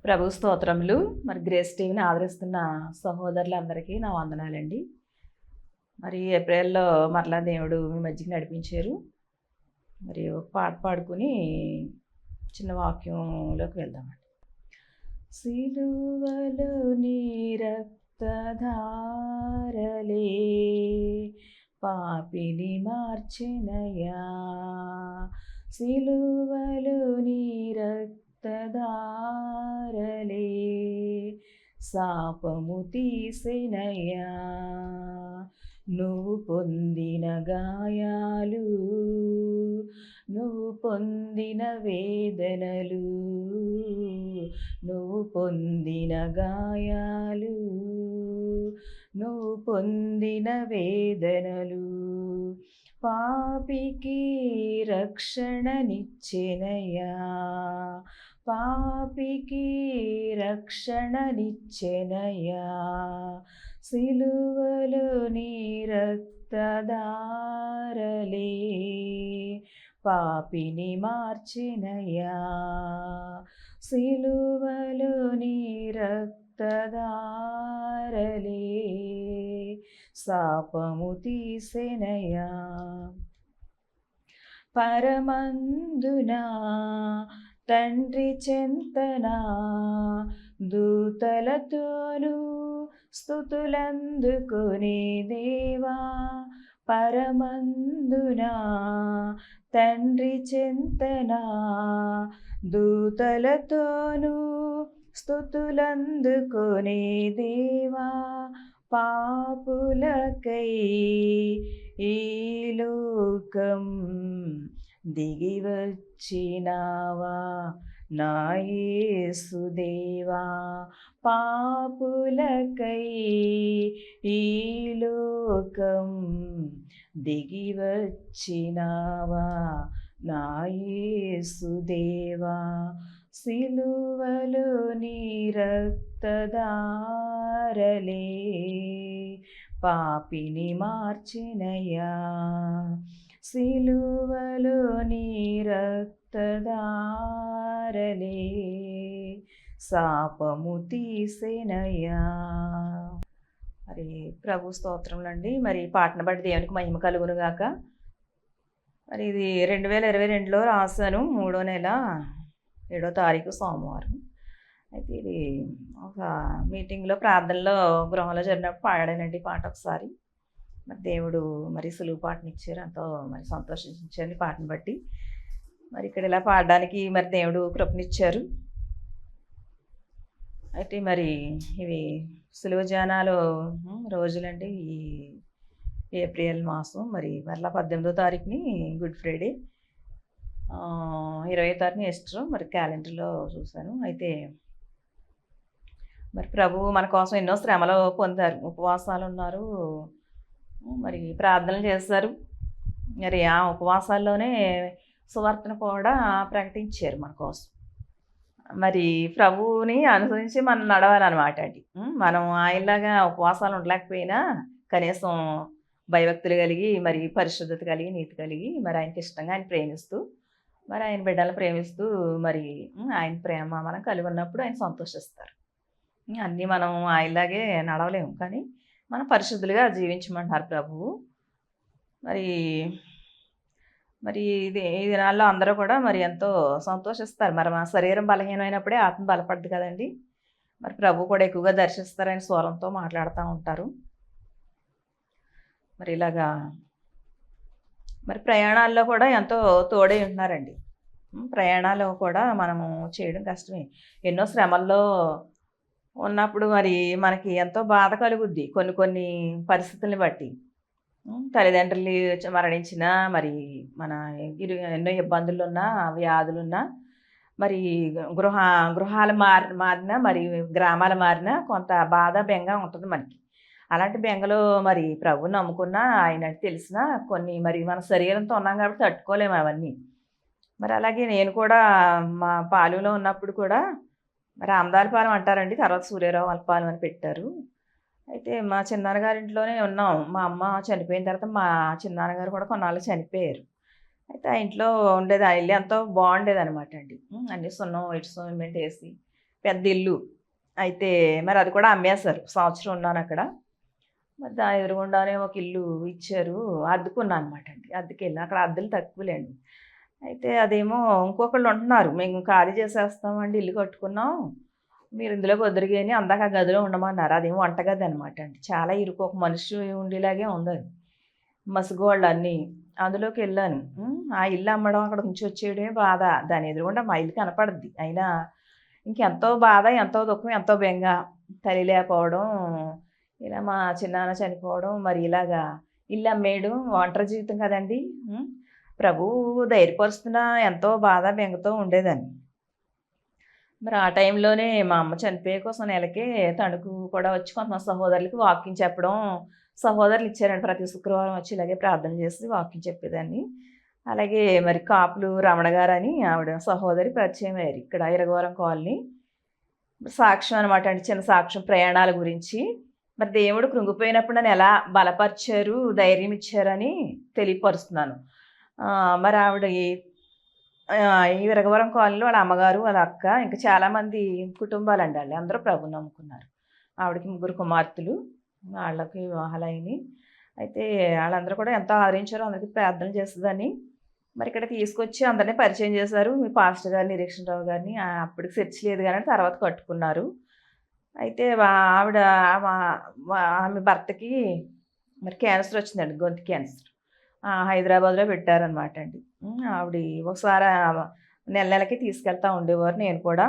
ప్రభు స్తోత్రములు. మరి గ్రేస్ టీవీని ఆదరిస్తున్న సహోదరులందరికీ నా వందనాలండి. మరి ఏప్రిల్‌లో మరలా దేవుడు మీ మధ్యకి నడిపించారు. మరి ఒక పాట పాడుకొని చిన్న వాక్యంలోకి వెళ్దామండి. సిలువలో నీ రక్తధారలే పాపిని మార్చెనయా, సిలువలో నీ రక్తధారలే శాపము తీసెనయ్యా, నువ్వు పొందిన గాయాలు, నువ్వు పొందిన వేదనలు, నువ్వు పొందిన గాయాలు, నువ్వు పొందిన వేదనలు పాపికి రక్షణనిచ్చెనయ్యా, పాపికి రక్షణనిచ్చెనయ్యా, సిలువలో నీ రక్తధారలే పాపిని మార్చెనయ్యా, సిలువలో నీ రక్తధారలే శాపము తీసెనయ్యా. పరమందునా తండ్రి చెంతనా దూతలతోనూ స్తుతులందుకునే దేవా, పరమందునా తండ్రి చెంతనా దూతలతోనూ స్తుతులందుకునే దేవా, పాపులకై ఈ లోకం దిగివచ్చినావా నా యేసుదేవా, పాపులకై ఈ లోకం దిగివచ్చినావా నా యేసుదేవా, సిలువలో నీ రక్తధారలే పాపిని మార్చెనయ్యా, సిలువలో నీ రక్తధారలే శాపము తీసెనయ్యా. మరి ప్రభు స్తోత్రములండి. మరి పాటను బట్టి దేవునికి మహిమ కలుగును గాక. మరి ఇది 2022లో రాశాను, 3వ నెల 7వ తారీఖు సోమవారం. అయితే ఇది ఒక మీటింగ్లో ప్రార్థనలో గృహంలో జరిగినప్పుడు పాడానండి పాట ఒకసారి. మరి దేవుడు మరి సులువు పాటనిచ్చారు, ఎంతో మరి సంతోషించాను పాటను బట్టి. మరి ఇక్కడ ఇలా పాడడానికి మరి దేవుడు కృపనిచ్చారు. అయితే మరి ఇవి సులువ జానాలు రోజులండి. ఈ ఏప్రిల్ మాసం మరి మరలా 18వ తారీఖుని గుడ్ ఫ్రైడే, 20వ తారీఖుని ఈస్టర్. మరి క్యాలెండర్లో చూశాను. అయితే మరి ప్రభువు మన కోసం ఎన్నో శ్రమలు పొందారు, ఉపవాసాలు ఉన్నారు, మరి ప్రార్థనలు చేస్తారు. మరి ఆ ఉపవాసాల్లోనే సువార్తను కూడా ప్రకటించారు మన కోసం. మరి ప్రభువుని అనుసరించి మనం నడవాలన్నమాట అండి. మనం ఆయనలాగా ఉపవాసాలు ఉండలేకపోయినా కనీసం భయభక్తులు కలిగి, మరి పరిశుద్ధత కలిగి, నీతి కలిగి, మరి ఆయనకి ఇష్టంగా ఆయన ప్రేమిస్తూ, మరి ఆయన బిడ్డలను ప్రేమిస్తూ, మరి ఆయన ప్రేమ మనం కలిగి ఉన్నప్పుడు ఆయన సంతోషిస్తారు. అన్నీ మనం ఆయనలాగే నడవలేము, కానీ మనం పరిశుద్ధులుగా జీవించమంటున్నారు ప్రభువు. మరి మరి ఈ దినాల్లో అందరూ కూడా మరి ఎంతో సంతోషిస్తారు. మరి మా శరీరం బలహీనమైనప్పుడే ఆత్మ బలపడ్డది కదండి. మరి ప్రభు కూడా ఎక్కువగా దర్శిస్తారని స్వరంతో మాట్లాడుతూ ఉంటారు. మరి ఇలాగా మరి ప్రయాణాల్లో కూడా ఎంతో తోడై ఉంటున్నారండి. ప్రయాణాలు కూడా మనము చేయడం కష్టమే. ఎన్నో శ్రమల్లో ఉన్నప్పుడు మరి మనకి ఎంతో బాధ కలుగుద్ది కొన్ని కొన్ని పరిస్థితుల్ని బట్టి. తల్లిదండ్రులు మరణించినా, మరి మన ఎన్నో ఇబ్బందులున్నా, వ్యాధులున్నా, మరి గృహాలు మారినా, మరి గ్రామాలు మారినా కొంత బాధ బెంగ ఉంటుంది మనకి. అలాంటి బెంగలో మరి ప్రభువు నమ్ముకున్నా, ఆయన తెలిసినా కొన్ని మరి మన శరీరంతో ఉన్నాం కాబట్టి తట్టుకోలేము అవన్నీ. మరి అలాగే నేను కూడా మా పాలెంలో ఉన్నప్పుడు కూడా మరి ఆమదాలపాలెం అంటారండి, తర్వాత సూర్యారావు అల్పాలెం అని పెట్టారు. అయితే మా చిన్నాన్నగారింట్లోనే ఉన్నాం. మా అమ్మ చనిపోయిన తర్వాత మా చిన్నాన్నగారు కూడా కొన్నాళ్ళు చనిపోయారు. అయితే ఆ ఇంట్లో ఉండేది. ఆ ఇల్లు ఎంతో బాగుండేదనమాట అండి. అన్నీ సున్నం, ఇటు సిమెంట్ వేసి పెద్ద ఇల్లు. అయితే మరి అది కూడా అమ్మేశారు. సంవత్సరం ఉన్నానక్కడ. మరి దాని ఎదురుగుండానే ఒక ఇల్లు ఇచ్చారు. అద్దెకున్నా అనమాటండి. అద్దెకెళ్ళి అక్కడ అద్దెలు తక్కువలేండి. అయితే అదేమో ఇంకొకళ్ళు ఉంటున్నారు. "మేము ఖాళీ చేసేస్తామండి. ఇల్లు కట్టుకున్నాం. మీరు ఇందులోకి వద్దురు గాని" అందాక ఆ గదిలో ఉండమన్నారు. అదేమో వంటగది అనమాటండి. చాలా ఇరుకు. ఒక మనిషి ఉండేలాగే ఉందది. మసిగోళ్ళన్నీ. అందులోకెళ్ళాను. ఆ ఇల్లు అమ్మడం, అక్కడ ఉంచొచ్చేయడమే బాధ. దాని ఎదురుగుండా మా ఇల్లు కనపడుద్ది. అయినా ఇంకెంతో బాధ, ఎంతో దుఃఖం, ఎంతో బెంగ. తల్లి లేకపోవడం, ఇలా మా చిన్నాన్న చనిపోవడం, మరి ఇలాగా ఇల్లు అమ్మేయడం, ఒంటరి జీవితం కదండీ! హ్మ్. ప్రభువు ధైర్యపరుస్తున్నా ఎంతో బాధ, బెంగతో ఉండేదాన్ని. మరి ఆ టైంలోనే మా అమ్మ చనిపోయే కోసం నెలకే తణుకు కూడా వచ్చి కొంతమంది సహోదరులకి వాక్యం చెప్పడం, సహోదరులు ఇచ్చారండి. ప్రతి శుక్రవారం వచ్చి ఇలాగే ప్రార్థన చేసి వాక్యం చెప్పేదాన్ని. అలాగే మరి కాపులు రమణ గారని ఆవిడ సహోదరి పరిచయం అయ్యారు. ఇక్కడ ఇరగవరం కాలనీ. సాక్ష్యం అనమాట అండి. చిన్న సాక్ష్యం ప్రయాణాల గురించి. మరి దేవుడు కృంగిపోయినప్పుడు నన్ను ఎలా బలపరిచారు, ధైర్యం ఇచ్చారని తెలియపరుస్తున్నాను. మరి ఆవిడ ఈ విరగవరం కాలనీలో వాళ్ళ అమ్మగారు, వాళ్ళ అక్క ఇంకా చాలామంది కుటుంబాలండి ఆళ్ళయి. అందరూ ప్రభువుని నమ్ముకున్నారు. ఆవిడకి ముగ్గురు కుమార్తెలు. వాళ్ళకి వివాహాలయినియి. అయితే ఆళ్ళందరూ కూడా ఎంతో ఆదరించారు. అందరికి ప్రార్థనలు చేసేదాన్ని. మరి ఇక్కడ తీసుకొచ్చి అందరిని పరిచయం చేశారు. మీ పాస్టర్ గారిని, నిరీక్షణరావు గారిని. అప్పటికి చర్చ్ లేదు గానీ తర్వాత కట్టుకున్నారు. అయితే ఆవిడ మా మా ఆమె భర్తకి మరి క్యాన్సర్ వచ్చిందండి. గొంతు క్యాన్సర్. హైదరాబాద్‌లో పెట్టారనమాట అండి. ఆవిడ ఒకసారి నెల నెలకి తీసుకెళ్తా ఉండేవారు. నేను కూడా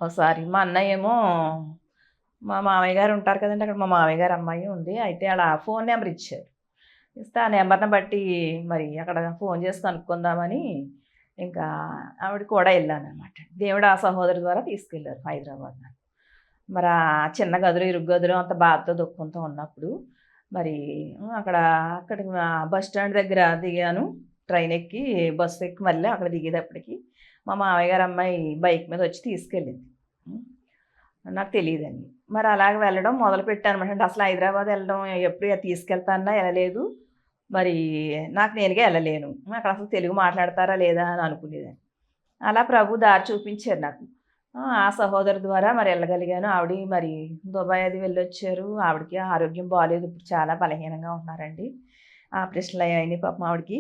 ఒకసారి మా అన్నయ్యేమో మా మామయ్య గారు ఉంటారు కదండీ! అక్కడ మా మామయ్య గారి అమ్మాయి ఉంది. అయితే ఆళ్ళ ఫోన్ నెంబర్ ఇచ్చారు. ఇస్తే ఆ నెంబర్‌ని బట్టి మరి అక్కడ ఫోన్ చేసి కనుక్కుందామని ఇంకా ఆవిడ కూడా ఎళ్ళాననమాట. దేవుడు ఆ సహోదరి ద్వారా తీసుకెళ్లారు హైదరాబాద్ నన్ను. మరి ఆ చిన్న గదిలో, ఇరుకు గదిలో అంత బాధతో, దుఃఖంతో ఉన్నప్పుడు మరి అక్కడికి బస్ స్టాండ్ దగ్గర దిగాను. ట్రైన్ ఎక్కి, బస్సు ఎక్కి మళ్ళీ అక్కడ దిగేటప్పటికి మా మామయ్య గారి అమ్మాయి బైక్ మీద వచ్చి తీసుకెళ్ళింది. హ్మ్. నాకు తెలీదండి. మరి అలాగ వెళ్ళడం మొదలుపెట్టాననమాట. అంటే అసలు హైదరాబాద్ ఎళ్ళడం ఎప్పుడు తీసుకెళ్తాన్నా ఎళ్ళలేదు. మరి నాకు నేనుగా ఎళ్ళలేను. అక్కడ అసలు తెలుగు మాట్లాడతారా లేదా అని అనుకునేదాన్ని. అలా ప్రభు దారి చూపించారు నాకు. ఆ సహోదరి ద్వారా మరి ఎళ్ళగలిగాను. ఆవిడ మరి దుబాయ్ అది వెళ్ళొచ్చారు. ఆవిడకి ఆరోగ్యం బాలేదు. ఇప్పుడు చాలా బలహీనంగా ఉంటున్నారండి. ఆపరేషన్‌లయ్యాయినియి పాపం ఆవిడకి.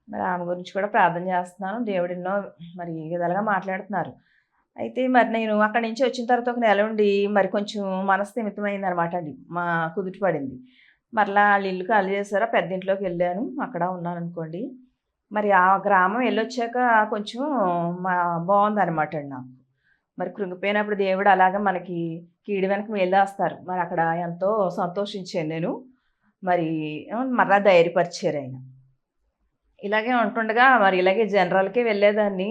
మరి ఆమె గురించి కూడా ప్రార్థన చేస్తున్నాను. దేవుడు ఎన్నో మరి విధాలుగా మాట్లాడుతున్నారు. అయితే మరి నేను అక్కడి నుంచి వచ్చిన తర్వాత ఒక నెల ఉండి మరి కొంచెం మనస్థిమితమైందనమాట అండి. కుదుట పడింది. మరలా ఆళ్ళ ఇల్లు ఖాళీ చేశారా పెద్దింట్లోకెళ్ళాను. అక్కడ ఉన్నాననుకోండి. మరి ఆ గ్రామం ఎళ్ళొచ్చాక కొంచెం మా బావుందనమాట అండి నాకు. మరి కృంగిపోయినప్పుడు దేవుడు అలాగా మనకి కీడు వెనక మేలేస్తారు. మరి అక్కడ ఎంతో సంతోషించాను నేను. మరి మరలా ధైర్యపరిచారాయన. ఇలాగే ఉంటుండగా మరి ఇలాగే జనరల్‌కే వెళ్ళేదాన్ని.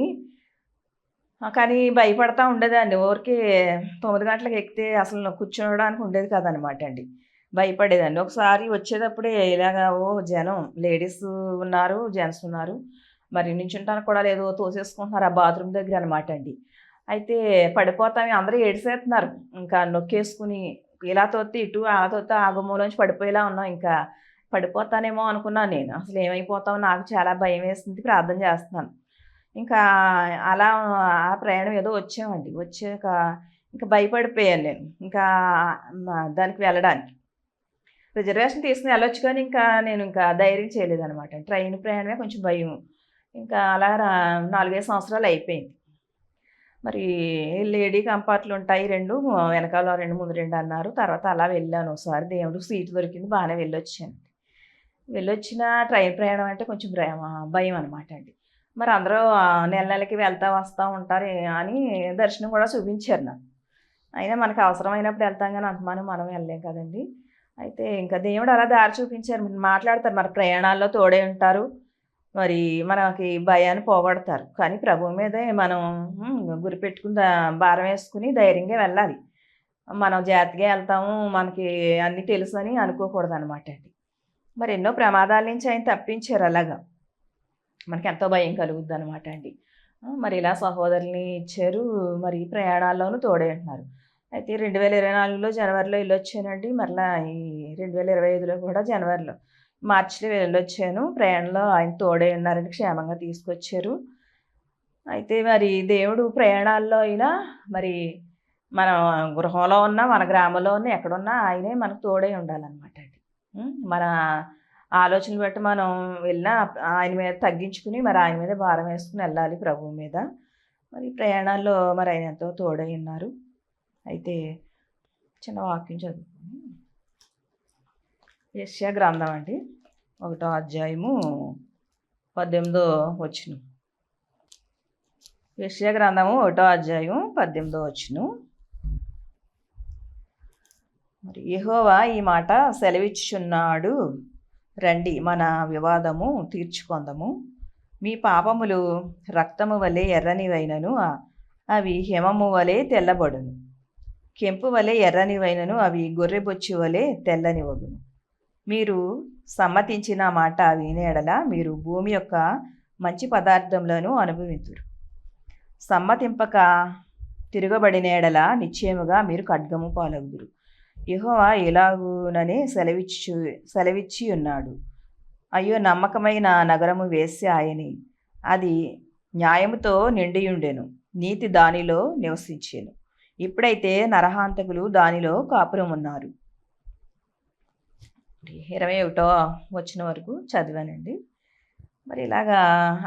కానీ భయపడతా ఉండేదాన్ని. ఊరికే 9 గంటలకు ఎక్కితే అసలు కూర్చోవడానికి ఉండేది కాదనమాట అండి. భయపడేదాన్ని. ఒకసారి వచ్చేటప్పుడే ఇలాగా జనం లేడీస్ ఉన్నారు, జెంట్స్ ఉన్నారు. మరి నించుంటానికి కూడా లేదు తోసేసుకుంటున్నారు ఆ బాత్రూమ్ దగ్గర అనమాట అండి. అయితే పడిపోతాం అందరూ ఏడిసేస్తున్నారు. ఇంకా నొక్కేసుకుని ఇలా తోస్తే ఇటు, అలా తోస్తే ఆ గుమ్మంలోంచి పడిపోయేలా ఉన్నాం ఇంకా. పడిపోతానేమో అనుకున్నాను నేను. అసలు ఏమైపోతామో నాకు చాలా భయమేసింది. ప్రార్థన చేస్తున్నాను. ఇంకా అలా ఆ ప్రయాణం ఏదో వచ్చామండి. వచ్చాక ఇంక భయపడిపోయాను నేను. ఇంకా దానికి వెళ్ళడానికి. రిజర్వేషన్ తీసుకొని ఎళ్ళొచ్చు కానీ నేను ధైర్యం చేయలేదనమాట. ట్రైన్ ప్రయాణమే కొంచెం భయం. ఇంకా అలా 4, 5 సంవత్సరాలు అయిపోయింది. మరి లేడీ కంపార్ట్‌లుంటాయి 2 వెనకాల 2, ముందు 2 అన్నారు. తర్వాత అలా వెళ్ళాను ఒకసారి. దేవుడికి సీట్ దొరికింది. బానే వెళ్ళొచ్చాను. వెళ్ళొచ్చిన ట్రైన్ ప్రయాణం అంటే కొంచెం భయం అనమాట అండి. మరి అందరూ నెల నెలకి వెళ్తా వస్తా ఉంటారు అని దర్శనం కూడా చూపించారు నాకు. అయినా మనకు అవసరమైనప్పుడు వెళ్తాం గానీ అంతమానం మనం వెళ్ళలేం కదండీ! అయితే ఇంకా దేవుడు అలా దారి చూపించారు. మాట్లాడతారు మన ప్రయాణాల్లో తోడై ఉంటారు. మరి మనకి భయాన్ని పోగొడతారు. కానీ ప్రభువు మీదే మనం గురిపెట్టుకుని భారం వేసుకొని ధైర్యంగా వెళ్ళాలి. మనం జాగ్రత్తగా వెళ్తాము. మనకి అన్నీ తెలుసని అనుకోకూడదనమాట అండి. మరి ఎన్నో ప్రమాదాల నుంచి ఆయన తప్పించారు అలాగా. మనకెంతో భయం కలుగుద్దనమాట అండి. మరి ఇలా సహోదరుల్ని ఇచ్చారు. మరి ప్రయాణాల్లోనూ తోడై ఉంటున్నారు. అయితే 2024లో జనవరిలో ఎళ్ళొచ్చానండి. మరలా ఈ 2025లో కూడా జనవరిలో, మార్చిలో వెళ్ళొచ్చాను. ప్రయాణంలో ఆయన తోడై ఉన్నారండి. క్షేమంగా తీసుకొచ్చారు. అయితే మరి దేవుడు ప్రయాణాల్లో అయినా మరి మన గృహంలో ఉన్నా, మన గ్రామంలో ఉన్నా, ఎక్కడున్నా ఆయనే మనకు తోడై ఉండాలనమాట అండి. మన ఆలోచనలు బట్టి మనం వెళ్ళినా ఆయన మీద తగ్గించుకుని మరి ఆయన మీద భారం వేసుకుని వెళ్ళాలి ప్రభువు మీద. మరి ప్రయాణాల్లో మరి ఆయన ఎంతో తోడై ఉన్నారు. అయితే చిన్న వాక్యం చదువుకుని యెషయా గ్రంథం అండి 1వ అధ్యాయము 18వ వచనం. యెషయా గ్రంథము 1వ అధ్యాయం 18వ వచనం. మరి యెహోవా ఈ మాట సెలవిచ్చుచున్నాడు, రండి మన వివాదము తీర్చుకొందము. మీ పాపములు రక్తము వలె ఎర్రనివైనను అవి హిమము వలె తెల్లబడును. కెంపు వలె ఎర్రనివైనను అవి గొర్రెబొచ్చు వలె తెల్లనివగును. మీరు సమ్మతించిన మాట వినేడల మీరు భూమి యొక్క మంచి పదార్థములను అనుభవింతురు. సమ్మతింపక తిరగబడినేడల నిశ్చయముగా మీరు ఖడ్గము పాలగుదురు. యెహోవా ఎలాగుననే సెలవిచ్చి ఉన్నాడు. అయ్యో, నమ్మకమైన నగరము వేశ్య ఆయని, అది న్యాయముతో నిండియుండెను, నీతి దానిలో నివసించెను. ఇప్పుడైతే నరహాంతకులు దానిలో కాపురం ఉన్నారు. 21వ వచనం వరకు చదివానండి. మరి ఇలాగా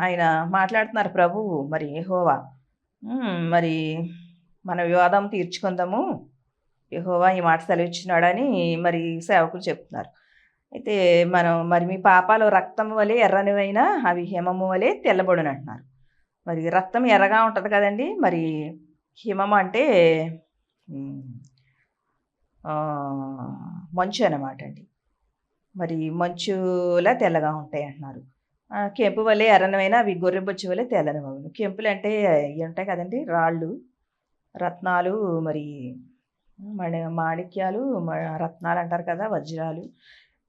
ఆయన మాట్లాడుతున్నారు ప్రభువు, మరి యెహోవా, మరి మన వివాదం తీర్చుకుందాము, యెహోవా ఈ మాట సెలవిచ్చినాడని మరి సేవకులు చెప్తున్నారు. అయితే మరి మీ పాపాలు రక్తం వలె ఎర్రనివైనా అవి హిమము వలె తెల్లబడును అంటున్నారు. మరి రక్తం ఎర్రగా ఉంటుంది కదండి, మరి హిమము అంటే మంచు అన్నమాట అండి. మరి మంచులా తెల్లగా ఉంటాయి అంటున్నారు. కెంపు వలె ఎర్రనివైనా అవి గొర్రెబొచ్చు వలె తెల్లనివగును. కెంపులు అంటే ఇవి ఉంటాయి కదండి, రాళ్ళు, రత్నాలు, మరి మాణిక్యాలు, రత్నాలు అంటారు కదా, వజ్రాలు,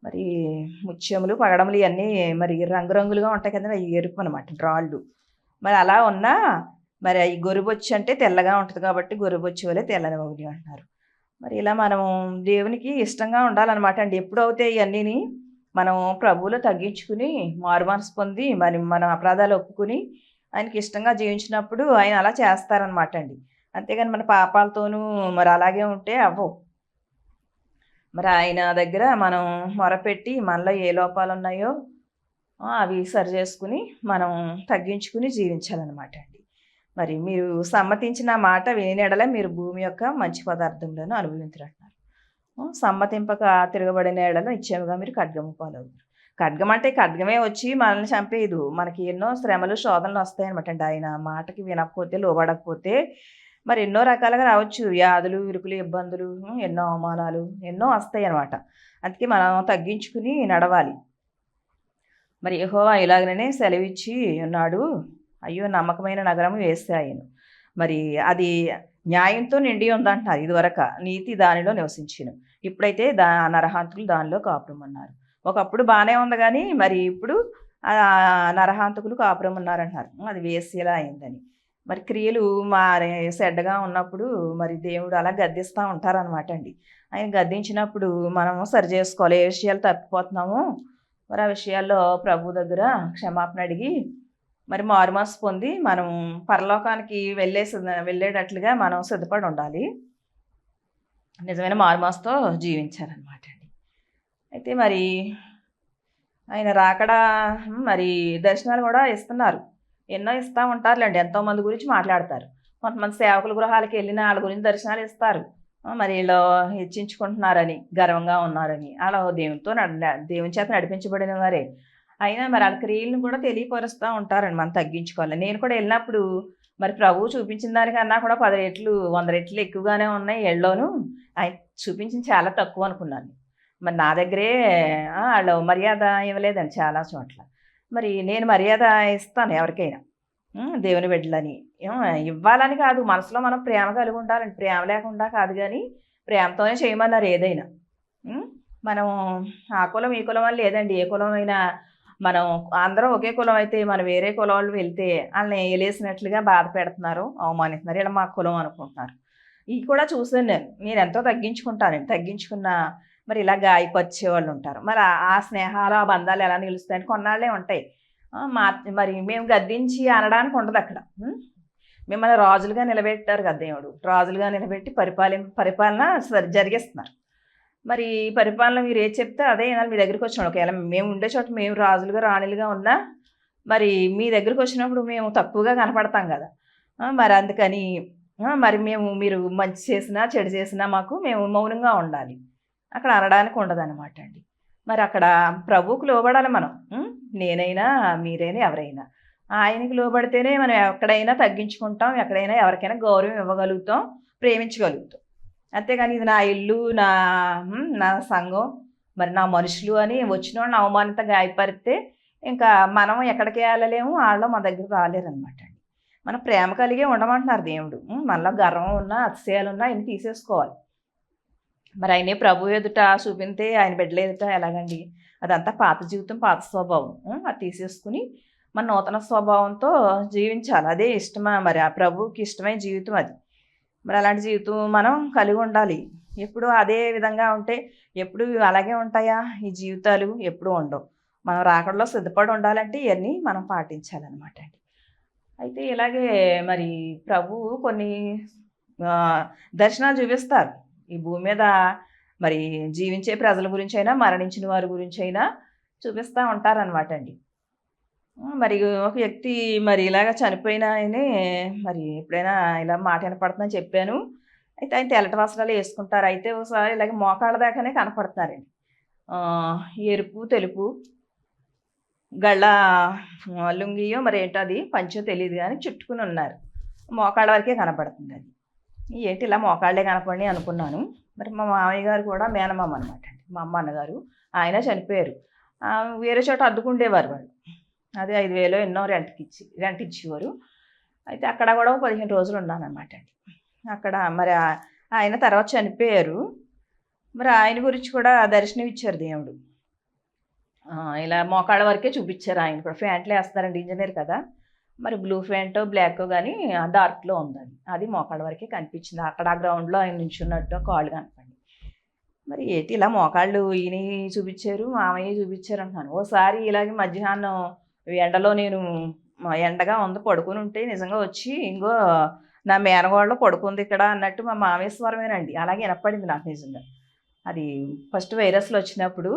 మరి ముత్యములు, పగడములు, ఇవన్నీ మరి రంగురంగులుగా ఉంటాయి కదండి, అవి ఎరుపు అనమాట రాళ్ళు. మరి అలా ఉన్నా మరి అవి గొర్రెబొచ్చు అంటే తెల్లగా ఉంటుంది కాబట్టి గొర్రెబొచ్చు వలె తెల్లనివగును అంటున్నారు. మరి ఇలా మనం దేవునికి ఇష్టంగా ఉండాలన్నమాట అండి. ఎప్పుడవుతాయి ఇవన్నీని మనం ప్రభువులో తగ్గించుకుని మారు మనసు పొంది మరి మన అపరాధాలు ఒప్పుకుని ఆయనకి ఇష్టంగా జీవించినప్పుడు ఆయన అలా చేస్తారనమాట అండి. అంతేగాని మన పాపాలతోనూ మరి అలాగే ఉంటే అవ్వవు. మరి ఆయన దగ్గర మనం మొరపెట్టి మనలో ఏ లోపాలు ఉన్నాయో అవి సరి చేసుకుని మనం తగ్గించుకుని జీవించాలన్నమాట అండి. మరి మీరు సమ్మతించిన మాట వినేడల మీరు భూమి యొక్క మంచి పదార్థములను అనుభవించరంటున్నారు. సమ్మతింపక తిరగబడిన ఎడల నిశ్చయముగా మీరు ఖడ్గము పాలవుతారు. ఖడ్గం అంటే ఖడ్గమే వచ్చి మనల్ని చంపేయదు. మనకి ఎన్నో శ్రమలు, శోధనలు వస్తాయన్నమాట అండి. ఆయన మాటకి వినకపోతే, లోబడకపోతే మరి ఎన్నో రకాలుగా రావచ్చు. వ్యాధులు, ఇరుకులు, ఇబ్బందులు, ఎన్నో అవమానాలు ఎన్నో వస్తాయి అన్నమాట. అందుకే మనం తగ్గించుకుని నడవాలి. మరి యెహోవా ఇలాగనే సెలవిచ్చి ఉన్నాడు, అయ్యో, నమ్మకమైన నగరము వేశ్యాయను, మరి అది న్యాయంతో నిండి ఉందంటున్నారు. ఇదివరకు నీతి దానిలో నివసించును, ఇప్పుడైతే నరహాంతకులు దానిలో కాపురం అన్నారు. ఒకప్పుడు బాగానే ఉంది కానీ మరి ఇప్పుడు నరహాంతకులు కాపురం ఉన్నారంటున్నారు. అది వేశ్యలా అయిందని. మరి క్రియలు చెడ్డగా ఉన్నప్పుడు మరి దేవుడు అలా గద్దిస్తూ ఉంటారనమాట అండి. ఆయన గద్దించినప్పుడు మనము సరి చేసుకోవాలి. ఏ విషయాలు తప్పిపోతున్నామో మరి ఆ విషయాల్లో ప్రభు దగ్గర క్షమాపణ అడిగి మరి మారుమనసు పొంది మనం పరలోకానికి వెళ్ళేటట్లుగా మనం సిద్ధపడి ఉండాలి. నిజమైన మారుమనసుతో జీవించాలన్నమాట అండి. అయితే మరి ఆయన రాకడా మరి దర్శనాలు కూడా ఇస్తున్నారు. ఎన్నో ఇస్తూ ఉంటారులేండి. ఎంతోమంది గురించి మాట్లాడతారు. కొంతమంది సేవకుల గృహాలకు వెళ్ళిన వాళ్ళ గురించి దర్శనాలు ఇస్తారు. మరి వీళ్ళు హెచ్చించుకుంటున్నారని, గర్వంగా ఉన్నారని, అలా దేవుని చేత నడిపించబడిన వారే అయినా మరి వాళ్ళ క్రియలను కూడా తెలియపరుస్తూ ఉంటారండి. మనం తగ్గించుకోవాలి. నేను కూడా వెళ్ళినప్పుడు మరి ప్రభువు చూపించిన దానికన్నా కూడా 10 రెట్లు 100 రెట్లు ఎక్కువగానే ఉన్నాయి. ఎళ్ళలోను ఆయన చూపించింది చాలా తక్కువ అనుకున్నాను. మరి నా దగ్గరే వాళ్ళు మర్యాద ఇవ్వలేదండి చాలా చోట్ల. మరి నేను మర్యాద ఇస్తాను ఎవరికైనా, దేవుని బిడ్డలని. ఇవ్వాలని కాదు, మనసులో మనం ప్రేమ కలిగి ఉండాలండి. ప్రేమ లేకుండా కాదు కానీ ప్రేమతోనే చేయమన్నారు ఏదైనా. మనం ఆ కులం ఈ కులం అని లేదండి. ఏ కులం అయినా మనం అందరం ఒకే కులం అయితే మనం వేరే కులం వాళ్ళు వెళ్తే వాళ్ళని ఏలేసినట్లుగా బాధ పెడుతున్నారు, అవమానిస్తున్నారు. ఇలా మా కులం అనుకుంటున్నారు. ఇవి కూడా చూసాను నేను ఎంతో తగ్గించుకుంటానండి. తగ్గించుకున్న మరి ఇలా గాయపరిచే వాళ్ళు ఉంటారు. మరి ఆ స్నేహాలు, ఆ బంధాలు ఎలా నిలుస్తాయంటే కొన్నాళ్ళే ఉంటాయి. మరి మేము గద్దించి అనడానికి ఉండదు అక్కడ. మిమ్మల్ని రాజులుగా నిలబెట్టారు కదా దేవుడు. రాజులుగా నిలబెట్టి పరిపాలన జరిగిస్తున్నారు. మరి పరిపాలన మీరు ఏది చెప్తే అదే వినాలి. మీ దగ్గరికి వచ్చిన ఒకవేళ మేము ఉండే చోట మేము రాజులుగా రాణులుగా ఉన్నా మరి మీ దగ్గరికి వచ్చినప్పుడు మేము తక్కువగా కనపడతాం కదా. మరి అందుకని మరి మీరు మంచి చేసినా చెడు చేసినా మేము మౌనంగా ఉండాలి. అక్కడ అనడానికి ఉండదన్నమాట అండి. మరి అక్కడ ప్రభువుకు లోబడాలి మనం. నేనైనా మీరైనా ఎవరైనా ఆయనకి లోబడితేనే మనం ఎక్కడైనా తగ్గించుకుంటాం, ఎక్కడైనా ఎవరికైనా గౌరవం ఇవ్వగలుగుతాం, ప్రేమించగలుగుతాం. అంతేగాని ఇది నా ఇల్లు, నా సంఘం, మరి నా మనుషులు అని వచ్చిన వాళ్ళని అవమానిత గాయపరిస్తే ఇంకా మనం ఎక్కడికి వెళ్ళలేము, వాళ్ళు మా దగ్గరికి రాలేరనమాట అండి. మన ప్రేమ కలిగే ఉండమంటున్నారు దేవుడు. మనలో గర్వం ఉన్నా అతిశయాలు ఉన్నా ఆయన తీసేసుకోవాలి. మరి ఆయనే ప్రభు ఎదుట చూపితే ఆయన బిడ్డల ఎదుట ఎలాగండి? అదంతా పాత జీవితం, పాత స్వభావం. అది తీసేసుకుని మన నూతన స్వభావంతో జీవించాలి. అదే ఇష్టమా మరి ఆ ప్రభువుకి ఇష్టమైన జీవితం అది. మరి అలాంటి జీవితం మనం కలిగి ఉండాలి. ఎప్పుడు అదే విధంగా ఉంటే ఎప్పుడు అలాగే ఉంటాయా? ఈ జీవితాలు ఎప్పుడు ఉండవు. మనం రాకడలో సిద్ధపడి ఉండాలంటే ఇవన్నీ మనం పాటించాలన్నమాట అండి. అయితే ఇలాగే మరి ప్రభువు కొన్ని దర్శనాలు చూపిస్తారు ఈ భూమి మీద. మరి జీవించే ప్రజల గురించి అయినా మరణించిన వారి గురించి అయినా చూపిస్తూ ఉంటారనమాట అండి. మరి ఒక వ్యక్తి మరి ఇలాగ చనిపోయిన ఆయనే మరి ఎప్పుడైనా ఇలా మాట వినపడుతుందని చెప్పాను. అయితే ఆయన తెల్లటి వస్త్రాలు వేసుకుంటారు. అయితే ఒకసారి ఇలాగ మోకాళ్ళ దాకానే కనపడుతున్నారండి. ఎరుపు తెలుపు గళ్ళ లుంగియో మరి ఏంటో అది పంచో తెలియదు కానీ చుట్టుకుని ఉన్నారు. మోకాళ్ళ వరకే కనపడుతుంది అది. ఏంటి ఇలా మోకాళ్ళే కనపడి అనుకున్నాను. మరి మా మామయ్య గారు కూడా మేనమామ అనమాట అండి. మా అమ్మ అన్నగారు ఆయన చనిపోయారు. వేరే చోట అద్దుకుండేవారు వాళ్ళు. అదే 5,000 ఎన్నో రెంట్ ఇచ్చేవారు. అయితే అక్కడ కూడా 15 రోజులు ఉన్నాను అనమాట అండి. అక్కడ మరి ఆయన తర్వాత చనిపోయారు. మరి ఆయన గురించి కూడా దర్శనం ఇచ్చారు దేవుడు. ఇలా మోకాళ్ళ వరకే చూపించారు. ఆయన కూడా ఫ్యాంట్లు వేస్తారండి, ఇంజనీర్ కదా. మరి బ్లూ ఫ్యాంటో బ్లాక్ కానీ డార్క్లో ఉందండి. అది మోకాళ్ళ వరకే కనిపించింది. అక్కడ ఆ గ్రౌండ్లో ఆయన నుంచున్నట్టు కాళ్ళు కనపండి. మరి ఏంటి ఇలా మోకాళ్ళు ఈయన చూపించారు, మామయ్య చూపించారు అంటున్నాను. ఓసారి ఇలాగే మధ్యాహ్నం ఎండలో నేను ఎండగా ఉంది పడుకుని ఉంటే నిజంగా వచ్చి ఇంకో నా మేనగోడలో పడుకుంది ఇక్కడ అన్నట్టు మా మామేశ్వరమేనండి. అలాగే వినపడింది నాకు నిజంగా. అది ఫస్ట్ వైరస్లు వచ్చినప్పుడు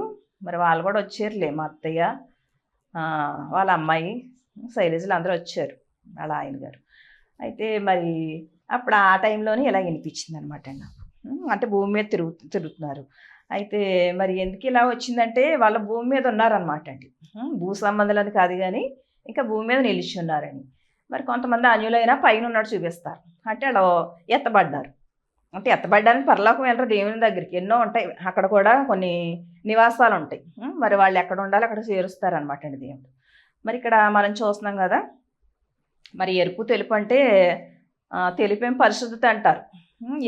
మరి వాళ్ళు కూడా వచ్చారులే, మా అత్తయ్య వాళ్ళ అమ్మాయి శైలజలు అందరూ వచ్చారు, వాళ్ళ ఆయన గారు. అయితే మరి అప్పుడు ఆ టైంలోనే ఇలా వినిపించింది అనమాట నాకు. అంటే భూమి మీద తిరుగుతున్నారు. అయితే మరి ఎందుకు ఇలా వచ్చిందంటే వాళ్ళ భూమి మీద ఉన్నారనమాట అండి. భూ సంబంధాలని కాదు కానీ ఇంకా భూమి మీద నిలిచి ఉన్నారని. మరి కొంతమంది అన్యులైనా పైన ఉన్నట్టు చూపిస్తారు. అంటే అలా ఎత్తబడ్డారు. అంటే ఎత్తబడ్డానికి పరలోకం వెళ్ళరు దేవుని దగ్గరికి. ఎన్నో ఉంటాయి అక్కడ కూడా కొన్ని నివాసాలు ఉంటాయి. మరి వాళ్ళు ఎక్కడ ఉండాలో అక్కడ చేరుస్తారనమాట అండి దేవుడు. మరి ఇక్కడ మనం చూస్తున్నాం కదా. మరి ఎరుపు తెలుపు అంటే తెలుపేమో పరిశుద్ధత అంటారు,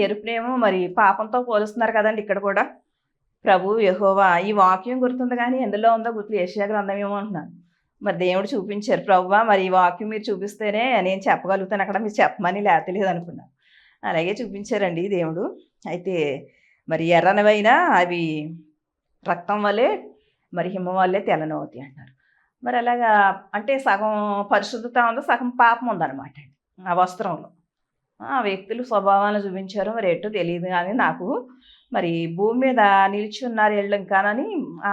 ఎరుపునేమో మరి పాపంతో పోలుస్తున్నారు కదండి. ఇక్కడ కూడా ప్రభు యెహోవా ఈ వాక్యం గుర్తుంది కానీ ఎందులో ఉందో గుర్తు, యెషయా గ్రంథం ఏమో అంటున్నాను. మరి దేవుడు చూపించారు. ప్రభువా మరి ఈ వాక్యం మీరు చూపిస్తేనే నేను చెప్పగలుగుతాను, అక్కడ మీరు చెప్పమని లేతలేదు అనుకున్నాను. అలాగే చూపించారండి దేవుడు. అయితే మరి ఎర్రనవైనా అవి రక్తం వల్లే మరి హిమం వల్లే తెల్లనవుతాయి అంటారు. మరి అలాగా అంటే సగం పరిశుద్ధత ఉందో సగం పాపం ఉందన్నమాట ఆ వస్త్రంలో. ఆ వ్యక్తులు స్వభావాలను చూపించారు మరి ఎటో తెలియదు కానీ నాకు మరి భూమి మీద నిలిచి ఉన్నారు వీళ్ళు ఇంకానని ఆ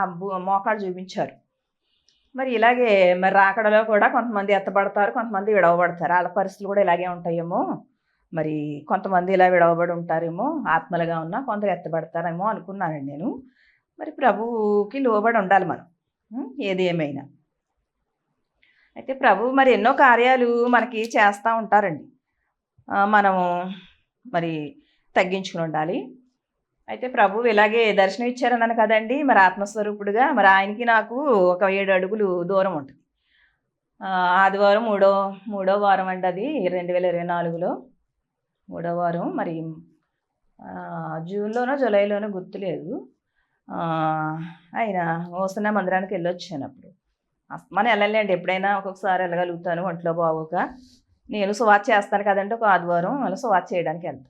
మోకాళ్ళు చూపించారు. మరి ఇలాగే మరి రాకడలో కూడా కొంతమంది ఎత్తబడతారు, కొంతమంది విడవబడతారు. వాళ్ళ పరిస్థితులు కూడా ఇలాగే ఉంటాయేమో. మరి కొంతమంది ఇలా విడవబడి ఉంటారేమో, ఆత్మలుగా ఉన్నా కొందరు ఎత్తబడతారేమో అనుకున్నానండి నేను. మరి ప్రభువుకి లోబడి ఉండాలి మనం ఏది ఏమైనా. అయితే ప్రభు మరి ఎన్నో కార్యాలు మనకి చేస్తూ ఉంటారండి. మనము మరి తగ్గించుకుని ఉండాలి. అయితే ప్రభువు ఇలాగే దర్శనం ఇచ్చారన్నాను కదండి. మరి ఆత్మస్వరూపుడుగా మరి ఆయనకి నాకు ఒక 7 అడుగులు దూరం ఉంటుంది. ఆదివారం మూడో వారం అండి, అది 2024లో 3వ వారం. మరి జూన్లోనో జూలైలోనో గుర్తులేదు. ఆయన ఓసన మందిరానికి వెళ్ళొచ్చాను. అప్పుడు అస్తమానం వెళ్ళలేండి, ఎప్పుడైనా ఒక్కొక్కసారి వెళ్ళగలుగుతాను ఒంట్లో బాగోక. నేను సువార్త చేస్తాను కదండి, ఒక ఆదివారం అలా సువార్త చేయడానికి వెళ్తాను.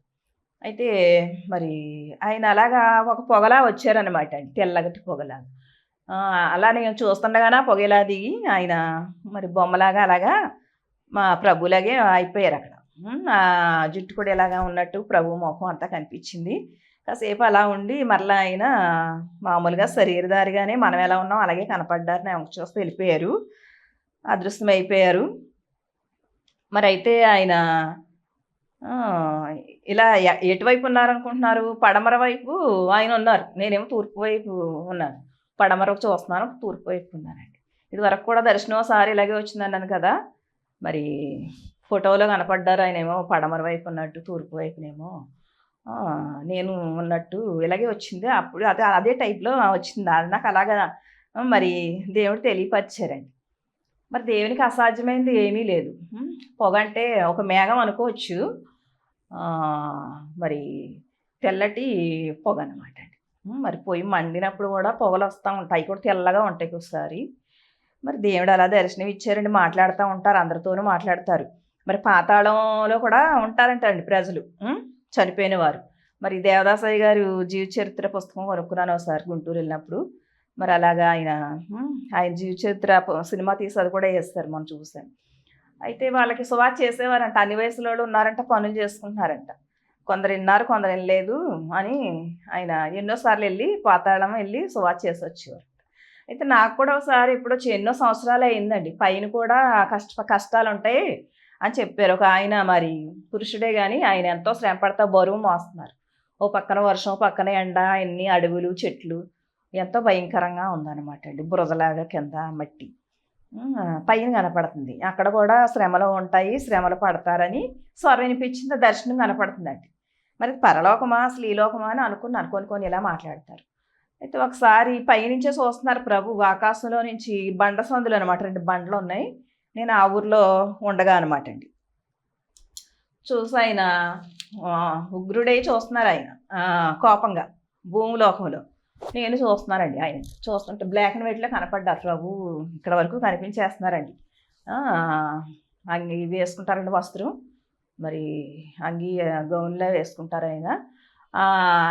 అయితే మరి ఆయన అలాగా ఒక పొగలా వచ్చారనమాట అండి, తెల్లగటి పొగలాగా. అలా నేను చూస్తుండగానే ఆ పొగ ఇలా దిగి ఆయన మరి బొమ్మలాగా అలాగా మా ప్రభులాగే అయిపోయారక్కడ. జుట్టు కూడా ఇలాగా ఉన్నట్టు ప్రభు మొఖం అంతా కనిపించింది. కాసేపు అలా ఉండి మరలా ఆయన మామూలుగా శరీరధారిగానే మనం ఎలా ఉన్నాం అలాగే కనపడ్డారు. నా వంక చూస్తే వెళ్ళిపోయారు. అదృశ్యమైపోయారు. మరైతే ఆయన ఇలా ఎటువైపు ఉన్నారనుకుంటున్నారు? పడమర వైపు ఆయనున్నారు. నేనేమో తూర్పు వైపు ఉన్నాను. పడమరకు చూస్తున్నాను. తూర్పు వైపు ఉన్నానండి. ఇదివరకు కూడా దర్శనం ఓసారి ఇలాగే వచ్చిందన్నాను కదా! మరి ఫోటోలో కనపడ్డారు. ఆయనేమో పడమర వైపు ఉన్నట్టు, తూర్పు వైపునేమో నేను ఉన్నట్టు ఇలాగే వచ్చింది. అప్పుడు అదే టైప్‌లో వచ్చింది. అది నాకు అలాగా మరి దేవుడు తెలియపరిచారండి. మరి దేవునికి అసాధ్యమైనది ఏమీ లేదు. పొగంటే ఒక మేఘం అనుకోవచ్చు. మరి తెల్లటి పొగనమాట అండి. మరి పొయ్యి మండినప్పుడు కూడా పొగలొస్తా ఉంటాయి. అయి కూడా తెల్లగా ఉంటాయి ఒక్కోసారి. మరి దేవుడు అలా దర్శనం ఇచ్చారండి. మాట్లాడుతూ ఉంటారు. అందరితోనూ మాట్లాడతారు. మరి పాతాళంలో కూడా ఉంటారంటండి ప్రజలు. చనిపోయిన వారు. మరి దేవదాసయ్య గారు జీవిత చరిత్ర పుస్తకం కొనుక్కున్నాను ఒకసారి గుంటూరు వెళ్ళినప్పుడు. మరి అలాగా ఆయన జీవిత చరిత్ర సినిమా తీసి అది కూడా వేస్తారు మనం చూసాం. అయితే వాళ్ళకి సువార్త చేసేవారంట. అన్ని వయసులోళ్ళు ఉన్నారంట, పనులు చేసుకుంటున్నారంట. కొందరు విన్నారు, కొందరు వినలేదు అని ఆయన ఎన్నోసార్లు వెళ్ళి పాతాళం వెళ్ళి సువార్త చేసి వచ్చేవారు. అయితే నాకు కూడా ఒకసారి ఎప్పుడో ఎన్నో సంవత్సరాలు అయిందండి. పైన కూడా కష్టాలు ఉంటాయి అని చెప్పారు. ఒక ఆయన మరి పురుషుడే కానీ ఆయన ఎంతో శ్రమ పడతా బరువు మోస్తున్నారు. ఓ పక్కన వర్షం, ఓ పక్కన ఎండ, ఎన్ని అడవులు, చెట్లు ఎంతో భయంకరంగా ఉందన్నమాట అండి. బురదలాగా కింద మట్టి పైన కనపడుతుంది. అక్కడ కూడా శ్రమలు ఉంటాయి, శ్రమలు పడతారని స్వరం వినిపించింది. దర్శనం కనపడుతుందండి. మరి పరలోకమా అసలు ఈ లోకమా అని అనుకొని ఇలా మాట్లాడతారు. అయితే ఒకసారి పైనుంచే చూస్తున్నారు ప్రభు. ఆకాశంలో నుంచి బండ సందులు అనమాట, 2 బండ్లు ఉన్నాయి. నేను ఆ ఊర్లో ఉండగా అనమాట అండి. చూసి ఆయన ఉగ్రుడై చూస్తున్నారు. ఆయన కోపంగా భూమిలోకంలో నేను చూస్తున్నానండి. ఆయన చూస్తుంటే బ్లాక్ అండ్ వైట్లో కనపడ్డారు ప్రభు. ఇక్కడ వరకు కనిపించేస్తున్నారండి. అంగి వేసుకుంటారండి వస్త్రం. మరి అంగి గౌన్లో వేసుకుంటారు ఆయన.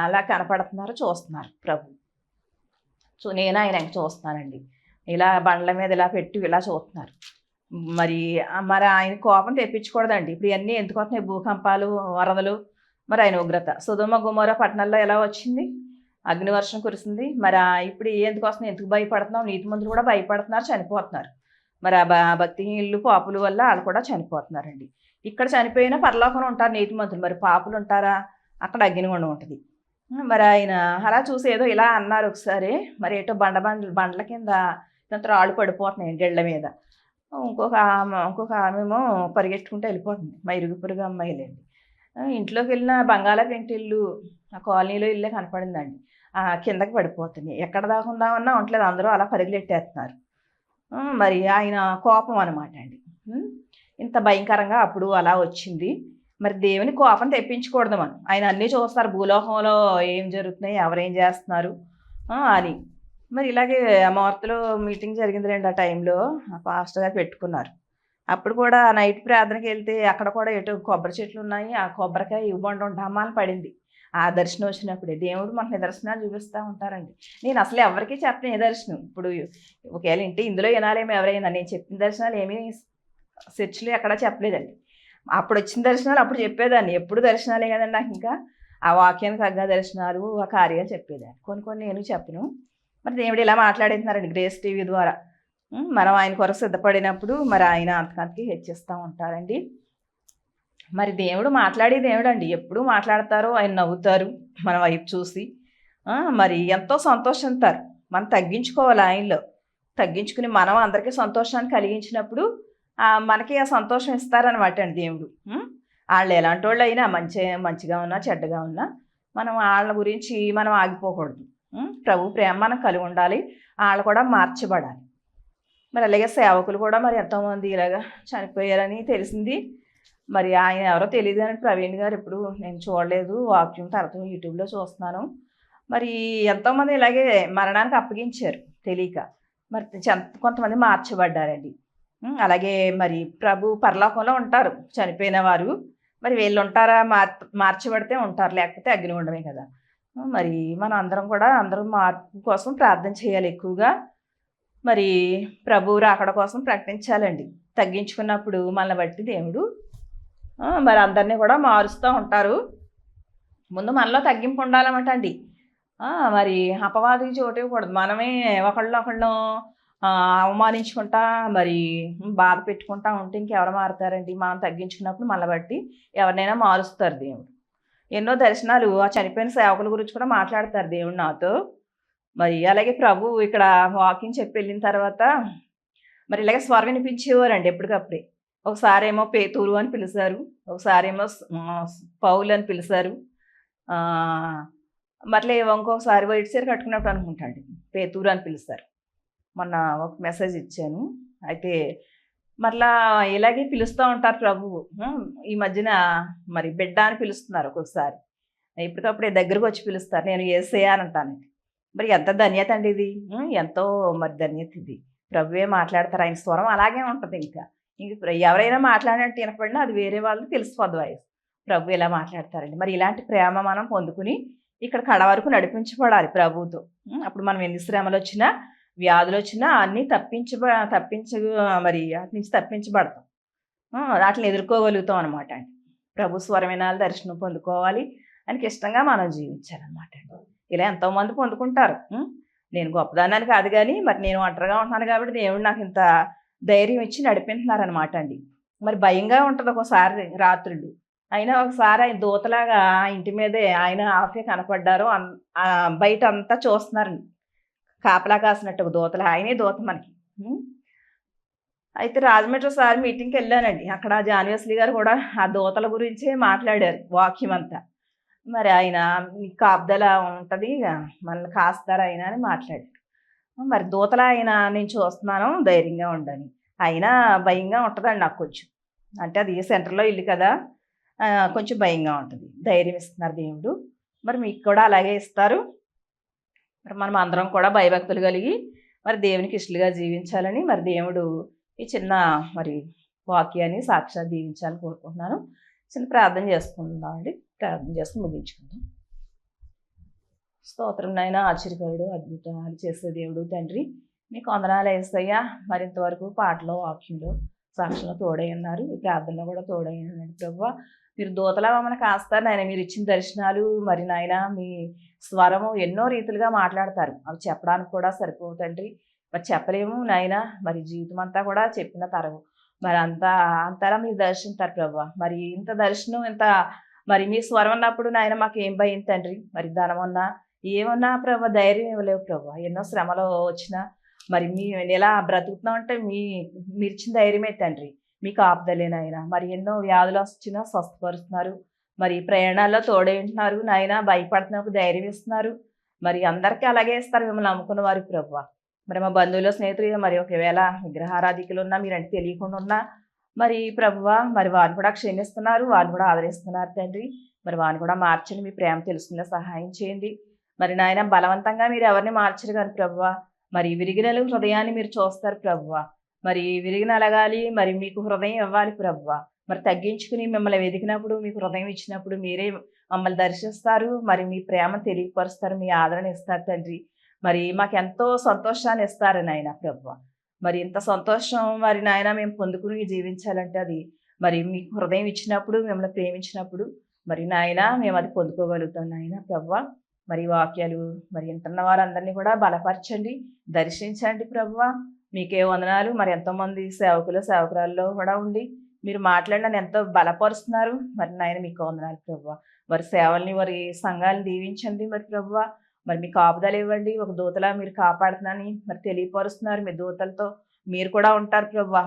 అలా కనపడుతున్నారు, చూస్తున్నారు ప్రభు. నేను ఆయన చూస్తున్నానండి. ఇలా బండ్ల మీద ఇలా పెట్టి ఇలా చూస్తున్నారు. మరి ఆయన కోపం తెప్పించకూడదండి. ఇప్పుడు ఇవన్నీ ఎందుకు వస్తున్నాయి? భూకంపాలు, వరదలు, మరి ఆయన ఉగ్రత. సొదొమ గొమొర్రా పట్టణాల్లో ఎలా వచ్చింది? అగ్నివర్షం కురిసింది. మరి ఇప్పుడు ఎందుకు వస్తున్నాయి? ఎందుకు భయపడుతున్నాం? నీతిమంతులు కూడా భయపడుతున్నారు, చనిపోతున్నారు. మరి భక్తిహీనులు, పాపుల వల్ల వాళ్ళు కూడా చనిపోతున్నారండి. ఇక్కడ చనిపోయినా పరలోకంలో ఉంటారు నీతిమంతులు. మరి పాపులు ఉంటారా? అక్కడ అగ్నిగుండం ఉంటుంది. మరి ఆయన అలా చూసి ఏదో ఇలా అన్నారు ఒకసారి. మరి ఏటో బండ్ల కింద ఇంత రాళ్ళు పడిపోతున్నాయి ఇళ్ళ మీద. ఇంకొక ఆమెమో పరిగెట్టుకుంటూ వెళ్ళిపోతుంది. మా ఇరుగు పొరుగు అమ్మాయిలండి. ఇంట్లోకి వెళ్ళిన బంగాళా పెంటిల్లు ఆ కాలనీలో ఇల్లే కనపడిందండి. కిందకి పడిపోతుంది. ఎక్కడ దాకుందామన్నా ఉండలేదు. అందరూ అలా పరుగులెట్టేస్తున్నారు. మరి ఆయన కోపం అనమాట అండి. ఇంత భయంకరంగా అప్పుడు అలా వచ్చింది. మరి దేవుని కోపం తెప్పించకూడదు మనం. ఆయన అన్నీ చూస్తారు. భూలోకంలో ఏం జరుగుతున్నాయి, ఎవరేం చేస్తున్నారు అని. మరి ఇలాగే అమర్తలో మీటింగ్ జరిగింది రండి. ఆ టైంలో పాస్టర్ గారు పెట్టుకున్నారు. అప్పుడు కూడా నైట్ ప్రార్థనకి వెళ్తే అక్కడ కూడా ఎటు కొబ్బరి చెట్లు ఉన్నాయి. ఆ కొబ్బరికాయ ఇవ్వండి ఢమాలు పడింది. ఆ దర్శనం వచ్చినప్పుడే దేవుడు మనకు నిదర్శనాలు చూపిస్తూ ఉంటారండి. నేను అసలు ఎవరికీ చెప్పను ఏ దర్శనం. ఇప్పుడు ఒకవేళ ఇందులో వినాలేమో ఎవరైనా. నేను చెప్పిన దర్శనాలు ఏమీ చర్చిలో ఎక్కడా చెప్పలేదండి. అప్పుడు వచ్చిన దర్శనాలు అప్పుడు చెప్పేదాన్ని. ఎప్పుడు దర్శనాలే కదండి నాకు. ఇంకా ఆ వాక్యానికి తగ్గ దర్శనాలు, ఆ కార్యాలు చెప్పేదాన్ని. కొన్ని నేను చెప్పను. మరి దేవుడు ఇలా మాట్లాడుతున్నారండి గ్రేస్ టీవీ ద్వారా. మనం ఆయన కొరకు సిద్ధపడినప్పుడు మరి ఆయన అంతకంతకి హెచ్చిస్తూ ఉంటారండి. మరి దేవుడు మాట్లాడే దేవుడు అండి. ఎప్పుడు మాట్లాడతారో ఆయన నవ్వుతారు మన వైపు చూసి. మరి ఎంతో సంతోషిస్తారు. మనం తగ్గించుకోవాలి ఆయనలో. తగ్గించుకుని మనం అందరికీ సంతోషాన్ని కలిగించినప్పుడు మనకి ఆ సంతోషం ఇస్తారనమాట అండి దేవుడు. వాళ్ళు ఎలాంటి వాళ్ళు అయినా మంచిగా ఉన్నా చెడ్డగా ఉన్నా మనం వాళ్ళ గురించి మనం ఆగిపోకూడదు. ప్రభు ప్రేమ మనం కలిగి ఉండాలి. వాళ్ళు కూడా మార్చబడాలి. మరి అలాగే సేవకులు కూడా మరి ఎంతోమంది ఇలాగా చనిపోయారని తెలిసింది. మరి ఆయన ఎవరో తెలియదు కానీ ప్రవీణ్ గారు ఎప్పుడు నేను చూడలేదు. వాక్యం తర్వాత యూట్యూబ్లో చూస్తున్నాను. మరి ఎంతోమంది ఇలాగే మరణానికి అప్పగించారు తెలియక. మరి కొంతమంది మార్చబడ్డారండి. అలాగే మరి ప్రభు పరలోకంలో ఉంటారు చనిపోయిన వారు. మరి వీళ్ళు ఉంటారా? మార్చబడితే ఉంటారు, లేకపోతే అగ్నిగుండమే కదా. మరి మనం అందరం కూడా అందరం మార్పు కోసం ప్రార్థన చేయాలి ఎక్కువగా. మరి ప్రభువు రాకడ కోసం ప్రకటించాలండి. తగ్గించుకున్నప్పుడు మనల్ని బట్టి దేవుడు మరి అందరినీ కూడా మారుస్తూ ఉంటారు. ముందు మనలో తగ్గింపు ఉండాలన్నమాట అండి. మరి అపవాదికి చోటు ఇవ్వకూడదు. మనమే ఒకళ్ళనొకళ్ళం అవమానించుకుంటా మరి బాధ పెట్టుకుంటా ఉంటే ఇంకెవరు మారుతారండి? మనం తగ్గించుకున్నప్పుడు మనల్ని బట్టి ఎవరినైనా మారుస్తారు దేవుడు. ఎన్నో దర్శనాలు ఆ చనిపోయిన సేవకుల గురించి కూడా మాట్లాడతారు దేవుడు నాతో. మరి అలాగే ప్రభు ఇక్కడ వాకింగ్ చెప్పి వెళ్ళిన తర్వాత మరి ఇలాగే స్వరం వినిపించేవారండి ఎప్పటికప్పుడే. ఒకసారేమో పేతురు అని పిలిచారు, ఒకసారేమో పౌలు అని పిలిచారు. మళ్ళీ ఇంకొకసారి వైట్ చీర కట్టుకున్నప్పుడు అనుకుంటాండి పేతురు అని పిలుస్తారు. మొన్న ఒక మెసేజ్ ఇచ్చాను. అయితే మరలా ఇలాగే పిలుస్తూ ఉంటారు ప్రభువు. ఈ మధ్యన మరి బిడ్డ అని పిలుస్తున్నారు ఒక్కొక్కసారి. ఇప్పటికప్పుడే దగ్గరకు వచ్చి పిలుస్తారు. నేను యేసయ్య అని అంటాను. మరి ఎంత ధన్యత అండి ఇది. ఎంతో మరి ధన్యత ఇది. ప్రభువే మాట్లాడతారు. ఆయన స్వరం అలాగే ఉంటుంది. ఇంక ఎవరైనా మాట్లాడినట్టు వినపడినా అది వేరే వాళ్ళకి తెలిసిపోద్ది వాయిస్. ప్రభు ఇలా మాట్లాడతారండి. మరి ఇలాంటి ప్రేమ మనం పొందుకుని ఇక్కడ కడ వరకు నడిపించబడాలి ప్రభువుతో. అప్పుడు మనం ఎన్ని శ్రమలు వచ్చినా వ్యాధులు వచ్చినా అన్నీ మరి వాటి నుంచి తప్పించబడతాం. వాటిని ఎదుర్కోగలుగుతాం అనమాట అండి. ప్రభు స్వరమైన దర్శనం పొందుకోవాలి. ఆయనకి ఇష్టంగా మనం జీవించాలన్నమాట అండి. ఇలా ఎంతోమంది పొందుకుంటారు. నేను గొప్పదానాన్ని కాదు కానీ మరి నేను ఒంటరిగా ఉంటున్నాను కాబట్టి దేవుడు నాకు ఇంత ధైర్యం ఇచ్చి నడిపిస్తున్నారనమాట అండి. మరి భయంగా ఉంటుంది ఒక్కోసారి రాత్రులు. అయినా ఒకసారి ఆయన దూతలాగా ఇంటి మీదే ఆయన ఆఫే కనపడ్డారు. బయట అంతా చూస్తున్నారండి. కాపలా కాసినట్టు ఒక దూతలు. ఆయనే దూత మనకి. అయితే రాజమండ్రి ఒకసారి మీటింగ్కి వెళ్ళానండి. అక్కడ జాన్వేస్లీ గారు కూడా ఆ దూతల గురించే మాట్లాడారు వాక్యం అంతా. మరి ఆయన కాపుదల ఉంటుంది, మనల్ని కాస్తారు ఆయన అని మాట్లాడారు. మరి దూతల ఆయన నేను చూస్తున్నాను ధైర్యంగా ఉండని. అయినా భయంగా ఉంటుందండి నాకు కొంచెం. అంటే అది సెంటర్లో ఇల్లు కదా, కొంచెం భయంగా ఉంటుంది. ధైర్యం ఇస్తున్నారు దేవుడు. మరి మీకు కూడా అలాగే ఇస్తారు. మరి మనం అందరం కూడా భయభక్తులు కలిగి మరి దేవునికి ఇష్టలుగా జీవించాలని మరి దేవుడు ఈ చిన్న మరి వాక్యాన్ని సాక్షాత్ దీవించాలని కోరుకుంటున్నాను. చిన్న ప్రార్థన చేసుకుందాం అండి. ప్రార్థన చేసి ముగించుకుందాం. స్తోత్రం నాయన, ఆశ్చర్యకరుడు, అద్భుతాలు చేసే దేవుడు తండ్రి, మీకు వందనాలు యేసయ్యా. మరి ఇంతవరకు పాటలో వాక్యంలో సాక్షిలో తోడై ఉన్నారు. ఈ ప్రార్థనలో కూడా తోడై ఉన్నాడు ప్రభువా. మీరు దూతలా మమ్మల్ని కాస్తారు నాయన. మీరు ఇచ్చిన దర్శనాలు మరి నాయన మీ స్వరము ఎన్నో రీతులుగా మాట్లాడతారు. అవి చెప్పడానికి కూడా సరిపోవు తండ్రి. మరి చెప్పలేము నాయన. మరి జీవితం అంతా కూడా చెప్పిన తరవు మరి అంతలా మీరు దర్శించారు ప్రభువా. మరి ఇంత దర్శనం ఇంత మరి మీ స్వరం ఉన్నప్పుడు నాయన మాకు ఏం భయం తండ్రి. మరి ధనం ఉన్నా ఏమన్నా ప్రభు ధైర్యం ఇవ్వలేవు ప్రభు. ఎన్నో శ్రమలు వచ్చినా మరి మేము ఎలా బ్రతుకుతున్నాం అంటే మీరు ఇచ్చిన ధైర్యమే తండ్రి. మీకు ఆపుదలేనాయన. మరి ఎన్నో వ్యాధులు వచ్చినా స్వస్థపరుస్తున్నారు. మరి ప్రయాణాల్లో తోడే ఉంటున్నారు నాయన. భయపడుతున్నప్పుడు ధైర్యం ఇస్తున్నారు. మరి అందరికీ అలాగే ఇస్తారు మిమ్మల్ని నమ్ముకున్న వారికి ప్రభువ. మరి మా బంధువులు స్నేహితులు మరి ఒకవేళ విగ్రహారాధికులు ఉన్నా మీరంటే తెలియకుండా ఉన్నా మరి ప్రభువ మరి వారిని కూడా క్షమిస్తున్నారు, వారిని కూడా ఆదరిస్తున్నారు తండ్రి. మరి వారిని కూడా మార్చండి, మీ ప్రేమ తెలుసుకునే సహాయం చేయండి. మరి నాయన బలవంతంగా మీరు ఎవరిని మార్చరు కానీ ప్రభువ. మరి విరిగిన హృదయాన్ని మీరు చూస్తారు ప్రభువ. మరి విరిగిన అలగాలి, మరి మీకు హృదయం ఇవ్వాలి ప్రభువ. మరి తగ్గించుకుని మిమ్మల్ని వెతికినప్పుడు మీకు హృదయం ఇచ్చినప్పుడు మీరే మమ్మల్ని దర్శిస్తారు. మరి మీ ప్రేమ తెలియపరుస్తారు, మీ ఆదరణ ఇస్తారు తండ్రి. మరి మాకెంతో సంతోషాన్ని ఇస్తారు నాయన ప్రభువ. మరి ఇంత సంతోషం మరి నాయన మేము పొందుకుని జీవించాలంటే అది మరి మీకు హృదయం ఇచ్చినప్పుడు, మిమ్మల్ని ప్రేమించినప్పుడు మరి నాయన మేము అది పొందుకోగలుగుతాం నాయన ప్రభువ. మరి వాక్యాలు మరి వింటున్న వారందరినీ కూడా బలపరచండి, దర్శించండి ప్రభువ. మీకే వందనాలు. మరి ఎంతోమంది సేవకురాల్లో కూడా ఉండి మీరు మాట్లాడి నన్ను ఎంతో బలపరుస్తున్నారు. మరి నాయన మీకు వందనాలు ప్రభువ. వారి సేవల్ని వారి సంఘాలను దీవించండి మరి ప్రభువ. మరి మీ కాపుదలు ఇవ్వండి. ఒక దూతలా మీరు కాపాడుతున్నారని మరి తెలియపరుస్తున్నారు. మీ దూతలతో మీరు కూడా ఉంటారు ప్రభువ.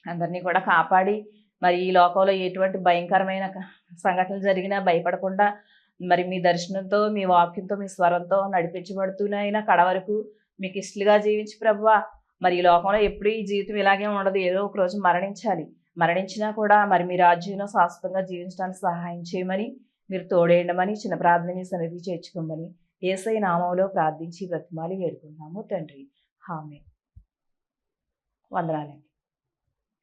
అందరినీ కూడా కాపాడి మరి ఈ లోకంలో ఎటువంటి భయంకరమైన సంఘటనలు జరిగినా భయపడకుండా మరి మీ దర్శనంతో, మీ వాక్యంతో, మీ స్వరంతో నడిపించబడుతూనైనా కడ వరకు మీకు ఇష్టలుగా జీవించి ప్రభువ. మరి ఈ లోకంలో ఎప్పుడు ఈ జీవితం ఇలాగే ఉండదు. ఏదో ఒక రోజు మరణించాలి. మరణించినా కూడా మరి మీ రాజ్యంలో శాశ్వతంగా జీవించడానికి సహాయం చేయమని, మీరు తోడేయడమని చిన్న ప్రార్థన మీ సన్నిధి చేర్చుకోమని యేసయ్య నామములో ప్రార్థించి బ్రతిమాలి వేడుకున్నాము తండ్రి. ఆమేన్. వందనాలండి.